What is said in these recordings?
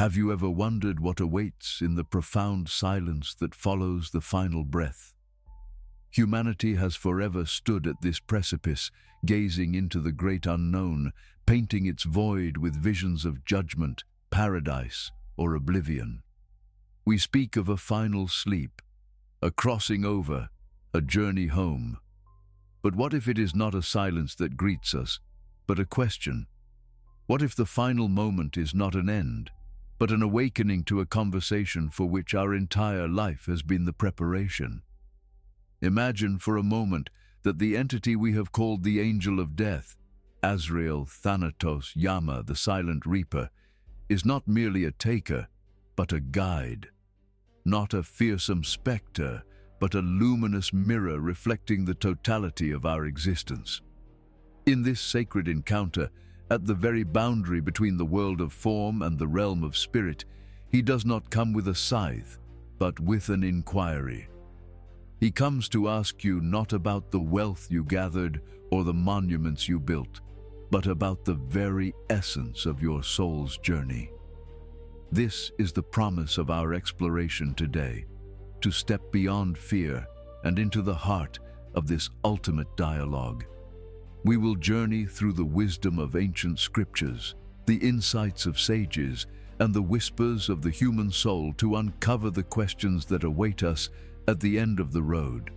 Have you ever wondered what awaits in the profound silence that follows the final breath? Humanity has forever stood at this precipice, gazing into the great unknown, painting its void with visions of judgment, paradise, or oblivion. We speak of a final sleep, a crossing over, a journey home. But what if it is not a silence that greets us, but a question? What if the final moment is not an end, but an awakening to a conversation for which our entire life has been the preparation? Imagine for a moment that the entity we have called the Angel of Death, Azrael, Thanatos, Yama, the Silent Reaper, is not merely a taker, but a guide. Not a fearsome specter, but a luminous mirror reflecting the totality of our existence. In this sacred encounter, at the very boundary between the world of form and the realm of spirit, he does not come with a scythe, but with an inquiry. He comes to ask you not about the wealth you gathered or the monuments you built, but about the very essence of your soul's journey. This is the promise of our exploration today, to step beyond fear and into the heart of this ultimate dialogue. We will journey through the wisdom of ancient scriptures, the insights of sages, and the whispers of the human soul to uncover the questions that await us at the end of the road.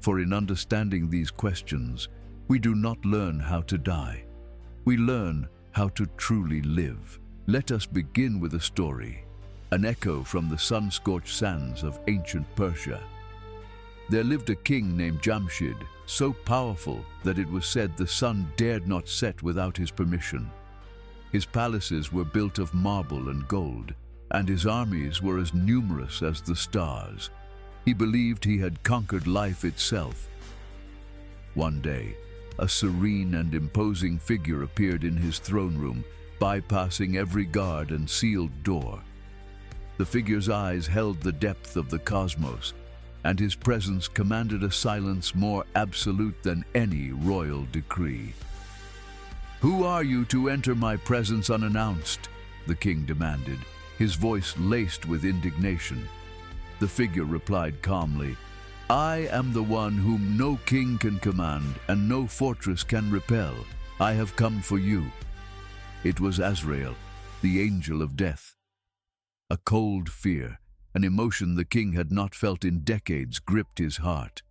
For in understanding these questions, we do not learn how to die. We learn how to truly live. Let us begin with a story, an echo from the sun-scorched sands of ancient Persia. There lived a king named Jamshid, so powerful that it was said the sun dared not set without his permission. His palaces were built of marble and gold, and his armies were as numerous as the stars. He believed he had conquered life itself. One day, a serene and imposing figure appeared in his throne room, bypassing every guard and sealed door. The figure's eyes held the depth of the cosmos, and his presence commanded a silence more absolute than any royal decree. "Who are you to enter my presence unannounced?" the king demanded, his voice laced with indignation. The figure replied calmly, "I am the one whom no king can command and no fortress can repel. I have come for you." It was Azrael, the Angel of Death. A cold fear, an emotion the king had not felt in decades, gripped his heart.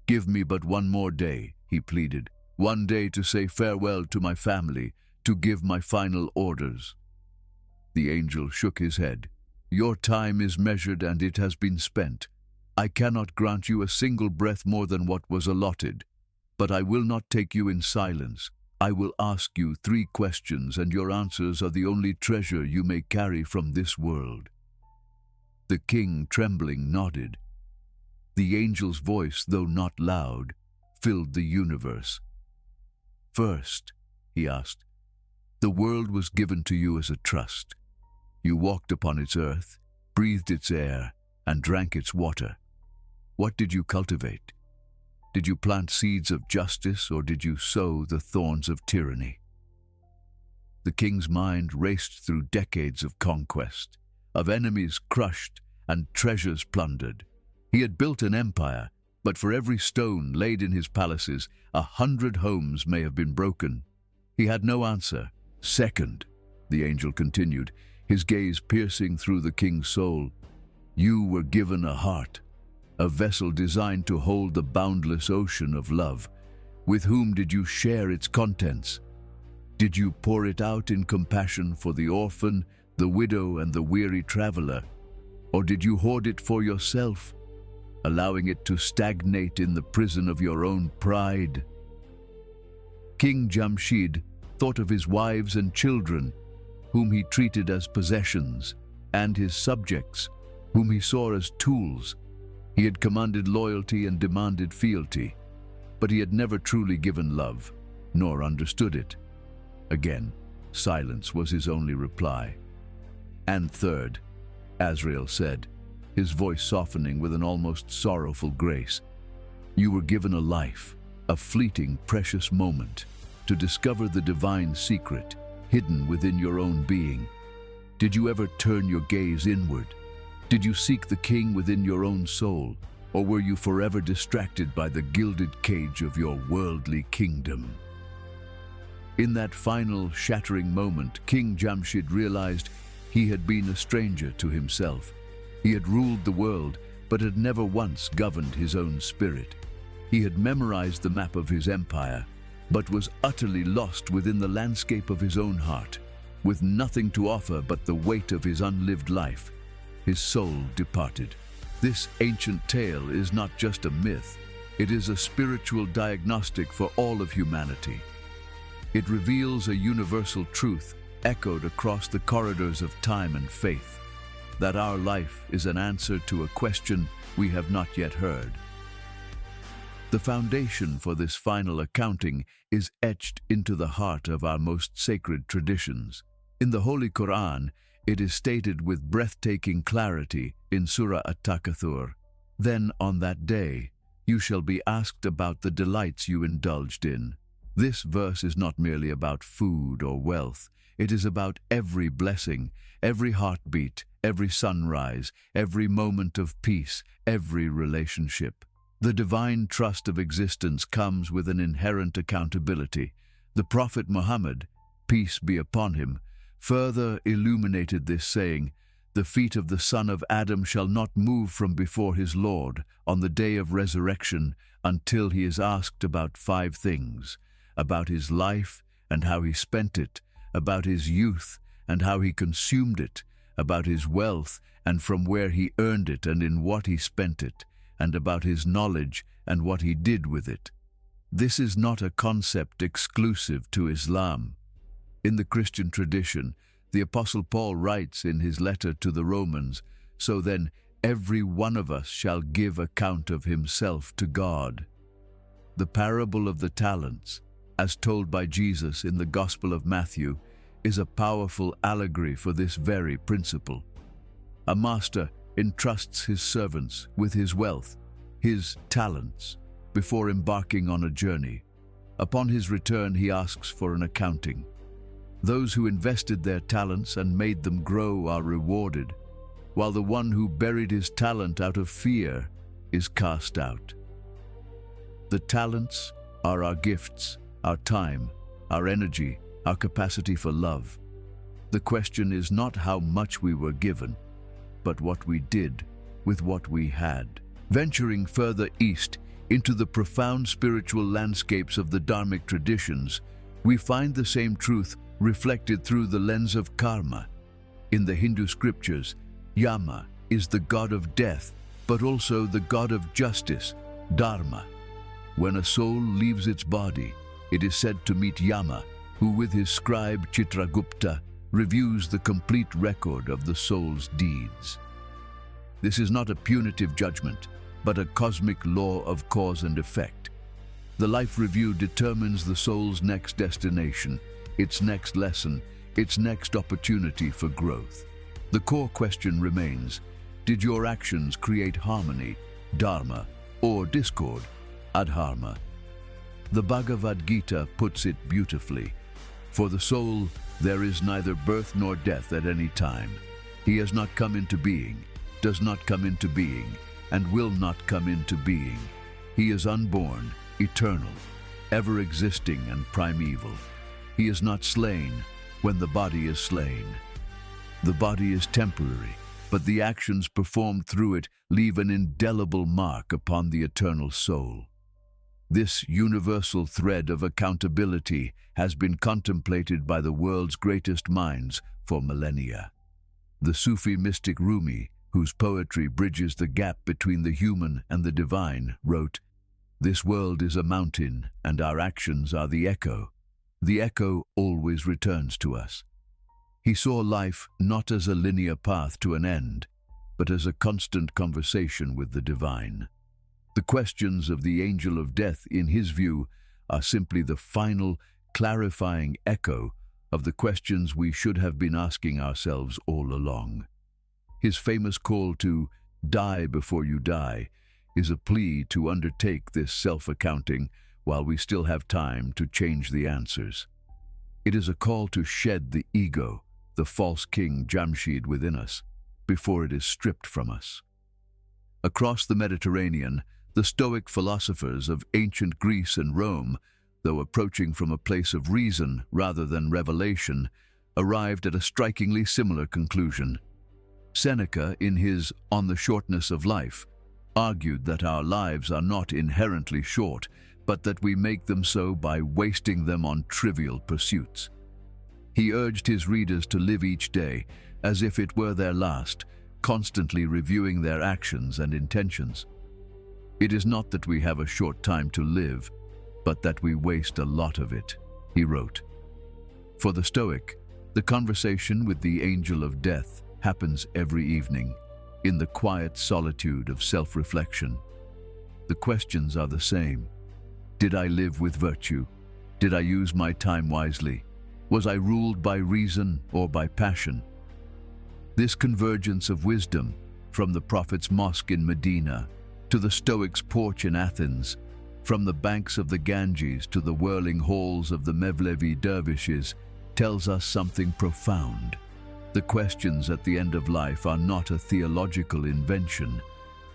"Give me but one more day," he pleaded. "One day to say farewell to my family, to give my final orders." The angel shook his head. "Your time is measured and it has been spent. I cannot grant you a single breath more than what was allotted. But I will not take you in silence. I will ask you 3 questions, and your answers are the only treasure you may carry from this world." The king, trembling, nodded. The angel's voice, though not loud, filled the universe. "First," he asked, "the world was given to you as a trust. You walked upon its earth, breathed its air, and drank its water. What did you cultivate? Did you plant seeds of justice, or did you sow the thorns of tyranny?" The king's mind raced through decades of conquest, of enemies crushed and treasures plundered. He had built an empire, but for every stone laid in his palaces, 100 homes may have been broken. He had no answer. "Second," the angel continued, his gaze piercing through the king's soul, "you were given a heart, a vessel designed to hold the boundless ocean of love. With whom did you share its contents? Did you pour it out in compassion for the orphan, the widow, and the weary traveler? Or did you hoard it for yourself, allowing it to stagnate in the prison of your own pride?" King Jamshid thought of his wives and children, whom he treated as possessions, and his subjects, whom he saw as tools. He had commanded loyalty and demanded fealty, but he had never truly given love, nor understood it. Again, silence was his only reply. "And third," Azrael said, his voice softening with an almost sorrowful grace, "you were given a life, a fleeting, precious moment, to discover the divine secret hidden within your own being. Did you ever turn your gaze inward? Did you seek the King within your own soul, or were you forever distracted by the gilded cage of your worldly kingdom? In that final, shattering moment, King Jamshid realized he had been a stranger to himself. He had ruled the world, but had never once governed his own spirit. He had memorized the map of his empire, but was utterly lost within the landscape of his own heart. With nothing to offer but the weight of his unlived life, his soul departed. This ancient tale is not just a myth, it is a spiritual diagnostic for all of humanity. It reveals a universal truth echoed across the corridors of time and faith, that our life is an answer to a question we have not yet heard. The foundation for this final accounting is etched into the heart of our most sacred traditions. In the Holy Quran, it is stated with breathtaking clarity in Surah At-Takathur, "Then on that day, you shall be asked about the delights you indulged in." This verse is not merely about food or wealth. It is about every blessing, every heartbeat, every sunrise, every moment of peace, every relationship. The divine trust of existence comes with an inherent accountability. The Prophet Muhammad, peace be upon him, further illuminated this, saying, "The feet of the son of Adam shall not move from before his Lord on the day of resurrection until he is asked about 5 things, about his life and how he spent it, about his youth and how he consumed it, about his wealth and from where he earned it and in what he spent it, and about his knowledge and what he did with it." This is not a concept exclusive to Islam. In the Christian tradition, the Apostle Paul writes in his letter to the Romans, "So then, every one of us shall give account of himself to God." The parable of the talents, as told by Jesus in the Gospel of Matthew, is a powerful allegory for this very principle. A master entrusts his servants with his wealth, his talents, before embarking on a journey. Upon his return, he asks for an accounting. Those who invested their talents and made them grow are rewarded, while the one who buried his talent out of fear is cast out. The talents are our gifts, our time, our energy, our capacity for love. The question is not how much we were given, but what we did with what we had. Venturing further east into the profound spiritual landscapes of the Dharmic traditions, we find the same truth reflected through the lens of karma. In the Hindu scriptures, Yama is the god of death, but also the god of justice, Dharma. When a soul leaves its body, it is said to meet Yama, who with his scribe Chitragupta reviews the complete record of the soul's deeds. This is not a punitive judgment, but a cosmic law of cause and effect. The life review determines the soul's next destination, its next lesson, its next opportunity for growth. The core question remains, did your actions create harmony, dharma, or discord, adharma? The Bhagavad Gita puts it beautifully. For the soul, there is neither birth nor death at any time. He has not come into being, does not come into being, and will not come into being. He is unborn, eternal, ever existing and primeval. He is not slain when the body is slain. The body is temporary, but the actions performed through it leave an indelible mark upon the eternal soul. This universal thread of accountability has been contemplated by the world's greatest minds for millennia. The Sufi mystic Rumi, whose poetry bridges the gap between the human and the divine, wrote, "This world is a mountain, and our actions are the echo. The echo always returns to us." He saw life not as a linear path to an end, but as a constant conversation with the divine. The questions of the angel of death, in his view, are simply the final, clarifying echo of the questions we should have been asking ourselves all along. His famous call to "die before you die" is a plea to undertake this self-accounting while we still have time to change the answers. It is a call to shed the ego, the false king Jamshid within us, before it is stripped from us. Across the Mediterranean, the Stoic philosophers of ancient Greece and Rome, though approaching from a place of reason rather than revelation, arrived at a strikingly similar conclusion. Seneca, in his On the Shortness of Life, argued that our lives are not inherently short, but that we make them so by wasting them on trivial pursuits. He urged his readers to live each day as if it were their last, constantly reviewing their actions and intentions. It is not that we have a short time to live, but that we waste a lot of it, he wrote. For the Stoic, the conversation with the angel of death happens every evening, in the quiet solitude of self-reflection. The questions are the same. Did I live with virtue? Did I use my time wisely? Was I ruled by reason or by passion? This convergence of wisdom, from the Prophet's mosque in Medina to the Stoics' porch in Athens, from the banks of the Ganges to the whirling halls of the Mevlevi dervishes, tells us something profound. The questions at the end of life are not a theological invention.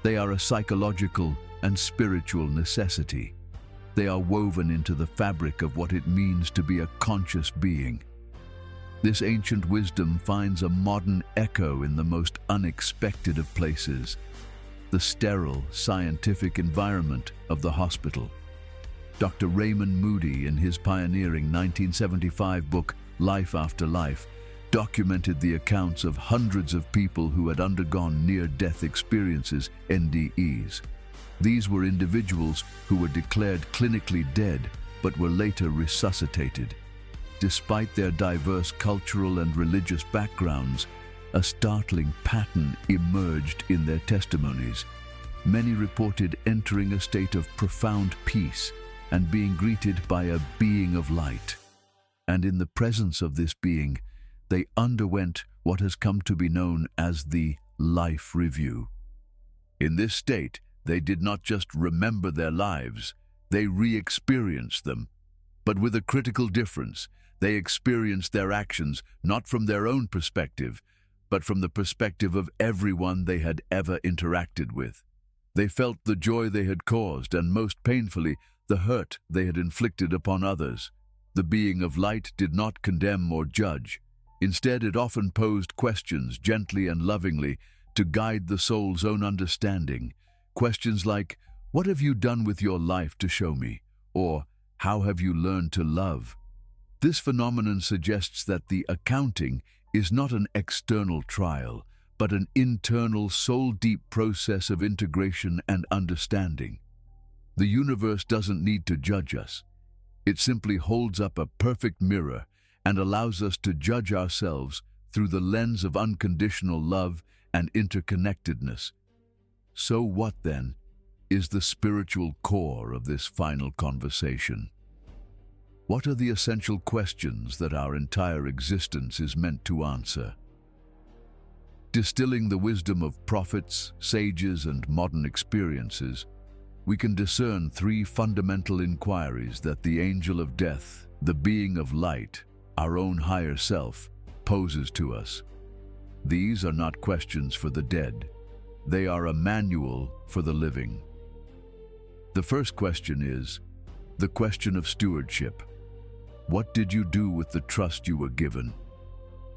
They are a psychological and spiritual necessity. They are woven into the fabric of what it means to be a conscious being. This ancient wisdom finds a modern echo in the most unexpected of places, the sterile, scientific environment of the hospital. Dr. Raymond Moody, in his pioneering 1975 book, Life After Life, documented the accounts of hundreds of people who had undergone near-death experiences, NDEs. These were individuals who were declared clinically dead but were later resuscitated. Despite their diverse cultural and religious backgrounds, a startling pattern emerged in their testimonies. Many reported entering a state of profound peace and being greeted by a being of light. And in the presence of this being, they underwent what has come to be known as the life review. In this state, they did not just remember their lives, they re-experienced them. But with a critical difference, they experienced their actions not from their own perspective, but from the perspective of everyone they had ever interacted with. They felt the joy they had caused and, most painfully, the hurt they had inflicted upon others. The being of light did not condemn or judge. Instead, it often posed questions gently and lovingly to guide the soul's own understanding. Questions like, "What have you done with your life to show me?" Or, "How have you learned to love?" This phenomenon suggests that the accounting is not an external trial, but an internal, soul-deep process of integration and understanding. The universe doesn't need to judge us. It simply holds up a perfect mirror and allows us to judge ourselves through the lens of unconditional love and interconnectedness. So what, then, is the spiritual core of this final conversation? What are the essential questions that our entire existence is meant to answer? Distilling the wisdom of prophets, sages, and modern experiences, we can discern three fundamental inquiries that the angel of death, the being of light, our own higher self, poses to us. These are not questions for the dead. They are a manual for the living. The first question is the question of stewardship. What did you do with the trust you were given?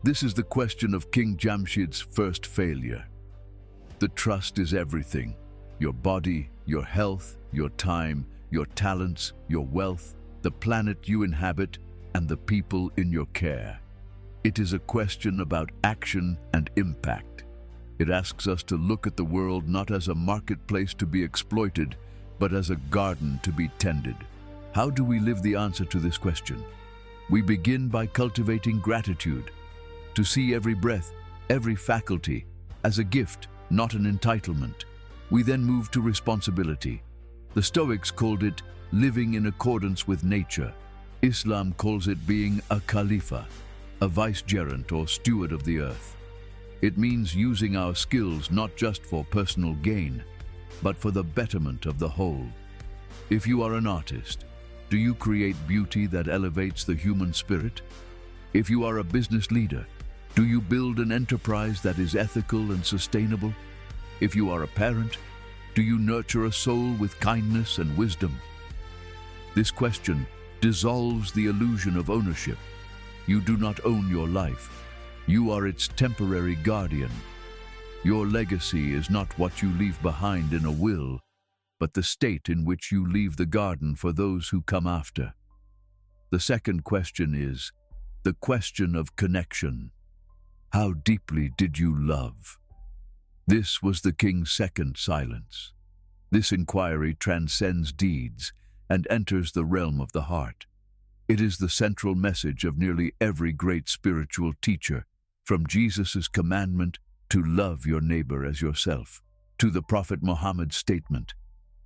This is the question of King Jamshid's first failure. The trust is everything: your body, your health, your time, your talents, your wealth, the planet you inhabit, and the people in your care. It is a question about action and impact. It asks us to look at the world not as a marketplace to be exploited, but as a garden to be tended. How do we live the answer to this question? We begin by cultivating gratitude, to see every breath, every faculty, as a gift, not an entitlement. We then move to responsibility. The Stoics called it living in accordance with nature. Islam calls it being a Khalifa, a vicegerent or steward of the earth. It means using our skills not just for personal gain, but for the betterment of the whole. If you are an artist, do you create beauty that elevates the human spirit? If you are a business leader, Do you build an enterprise that is ethical and sustainable? If you are a parent, do you nurture a soul with kindness and wisdom? This question dissolves the illusion of ownership. You do not own your life. You are its temporary guardian. Your legacy is not what you leave behind in a will, but the state in which you leave the garden for those who come after. The second question is the question of connection. How deeply did you love? This was the king's second silence. This inquiry transcends deeds and enters the realm of the heart. It is the central message of nearly every great spiritual teacher, from Jesus' commandment to love your neighbor as yourself, to the Prophet Muhammad's statement,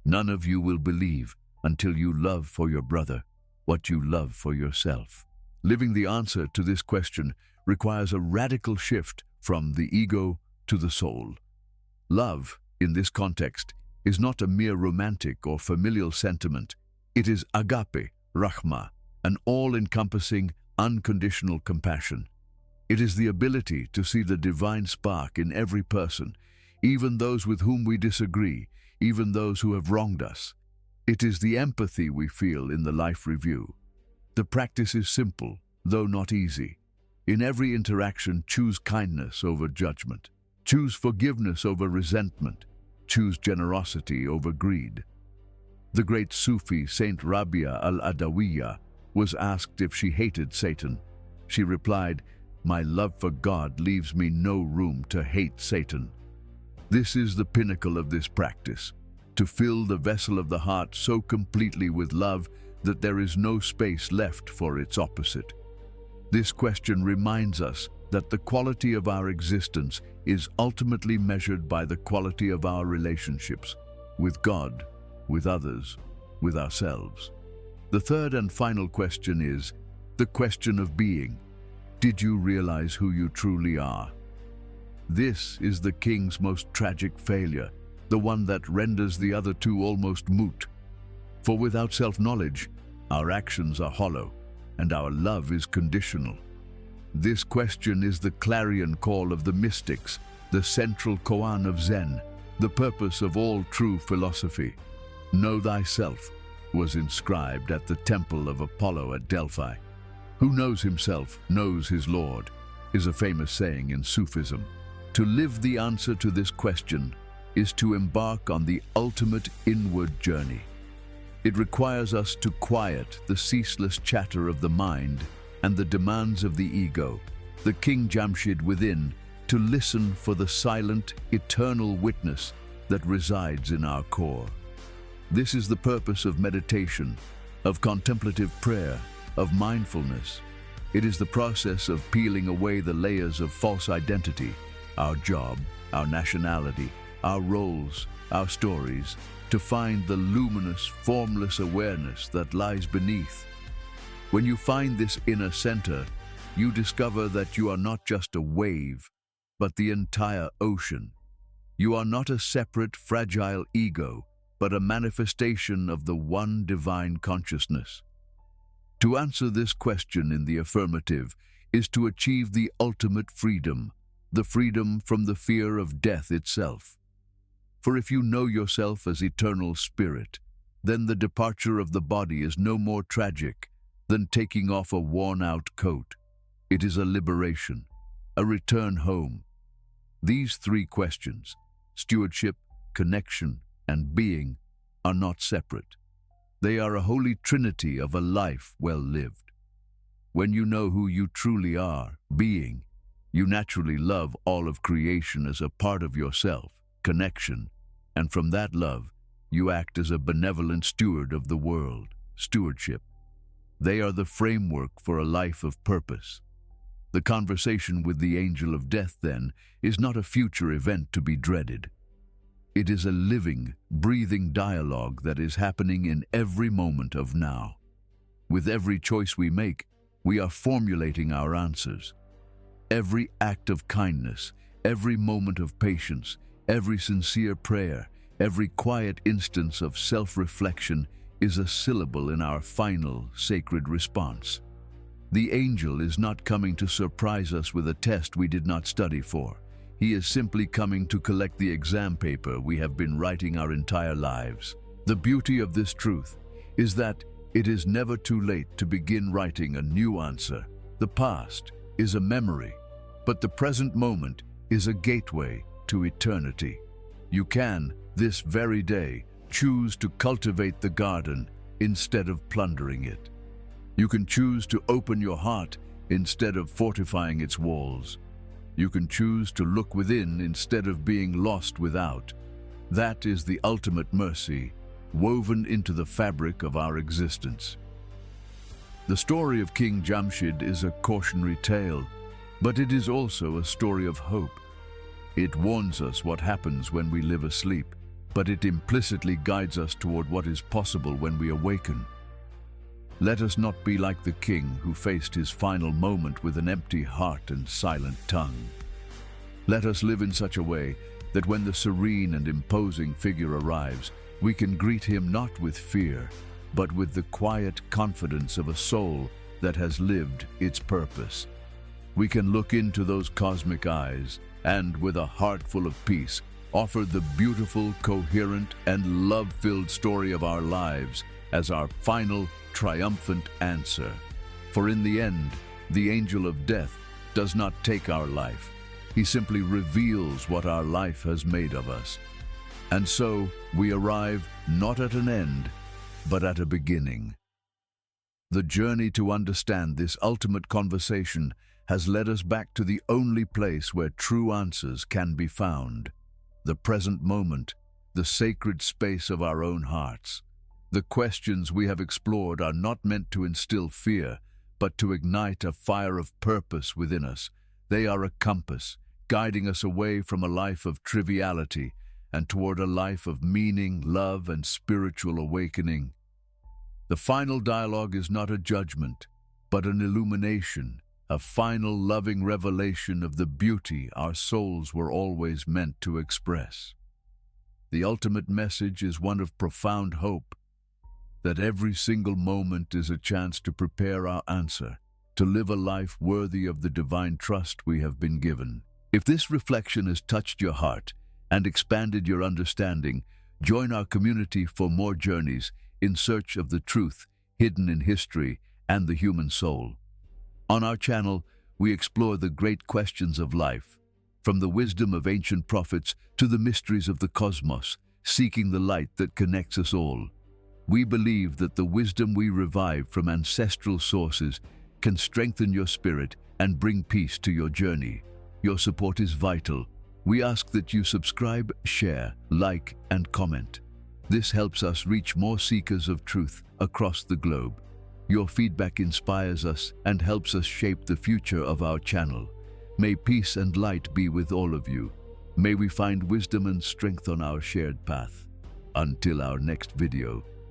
"None of you will believe until you love for your brother what you love for yourself." Living the answer to this question requires a radical shift from the ego to the soul. Love, in this context, is not a mere romantic or familial sentiment. It is agape, rahma, an all-encompassing, unconditional compassion. It is the ability to see the divine spark in every person, even those with whom we disagree, even those who have wronged us. It is the empathy we feel in the life review. The practice is simple, though not easy. In every interaction, choose kindness over judgment. Choose forgiveness over resentment. Choose generosity over greed. The great Sufi Saint Rabia al-Adawiyya was asked if she hated Satan. She replied, "My love for God leaves me no room to hate Satan." This is the pinnacle of this practice, to fill the vessel of the heart so completely with love that there is no space left for its opposite. This question reminds us that the quality of our existence is ultimately measured by the quality of our relationships with God, with others, with ourselves. The third and final question is the question of being. Did you realize who you truly are? This is the king's most tragic failure, the one that renders the other two almost moot. For without self-knowledge, our actions are hollow, and our love is conditional. This question is the clarion call of the mystics, the central koan of Zen, the purpose of all true philosophy. Know thyself was inscribed at the temple of Apollo at Delphi. Who knows himself knows his Lord, is a famous saying in Sufism. To live the answer to this question is to embark on the ultimate inward journey. It requires us to quiet the ceaseless chatter of the mind and the demands of the ego, the King Jamshid within, to listen for the silent, eternal witness that resides in our core. This is the purpose of meditation, of contemplative prayer, of mindfulness. It is the process of peeling away the layers of false identity, our job, our nationality, our roles, our stories, to find the luminous, formless awareness that lies beneath. When you find this inner center, you discover that you are not just a wave, but the entire ocean. You are not a separate, fragile ego, but a manifestation of the one divine consciousness. To answer this question in the affirmative is to achieve the ultimate freedom, the freedom from the fear of death itself. For if you know yourself as eternal spirit, then the departure of the body is no more tragic than taking off a worn-out coat. It is a liberation, a return home. These three questions, stewardship, connection, and being, are not separate. They are a holy trinity of a life well lived. When you know who you truly are, being, you naturally love all of creation as a part of yourself, connection, and from that love, you act as a benevolent steward of the world, stewardship. They are the framework for a life of purpose. The conversation with the angel of death, then, is not a future event to be dreaded. It is a living, breathing dialogue that is happening in every moment of now. With every choice we make, we are formulating our answers. Every act of kindness, every moment of patience, every sincere prayer, every quiet instance of self-reflection is a syllable in our final sacred response. The angel is not coming to surprise us with a test we did not study for. He is simply coming to collect the exam paper we have been writing our entire lives. The beauty of this truth is that it is never too late to begin writing a new answer. The past is a memory, but the present moment is a gateway to eternity. You can, this very day, choose to cultivate the garden instead of plundering it. You can choose to open your heart instead of fortifying its walls. You can choose to look within instead of being lost without. That is the ultimate mercy, woven into the fabric of our existence. The story of King Jamshid is a cautionary tale, but it is also a story of hope. It warns us what happens when we live asleep, but it implicitly guides us toward what is possible when we awaken. Let us not be like the king who faced his final moment with an empty heart and silent tongue. Let us live in such a way that when the serene and imposing figure arrives, we can greet him not with fear, but with the quiet confidence of a soul that has lived its purpose. We can look into those cosmic eyes and, with a heart full of peace, offer the beautiful, coherent, and love-filled story of our lives as our final, triumphant answer. For in the end, the angel of death does not take our life. He simply reveals what our life has made of us. And so we arrive not at an end, but at a beginning. The journey to understand this ultimate conversation has led us back to the only place where true answers can be found: the present moment, the sacred space of our own hearts. The questions we have explored are not meant to instill fear, but to ignite a fire of purpose within us. They are a compass, guiding us away from a life of triviality and toward a life of meaning, love, and spiritual awakening. The final dialogue is not a judgment, but an illumination, a final loving revelation of the beauty our souls were always meant to express. The ultimate message is one of profound hope, that every single moment is a chance to prepare our answer, to live a life worthy of the divine trust we have been given. If this reflection has touched your heart and expanded your understanding, join our community for more journeys in search of the truth hidden in history and the human soul. On our channel, we explore the great questions of life, from the wisdom of ancient prophets to the mysteries of the cosmos, seeking the light that connects us all. We believe that the wisdom we revive from ancestral sources can strengthen your spirit and bring peace to your journey. Your support is vital. We ask that you subscribe, share, like, and comment. This helps us reach more seekers of truth across the globe. Your feedback inspires us and helps us shape the future of our channel. May peace and light be with all of you. May we find wisdom and strength on our shared path. Until our next video.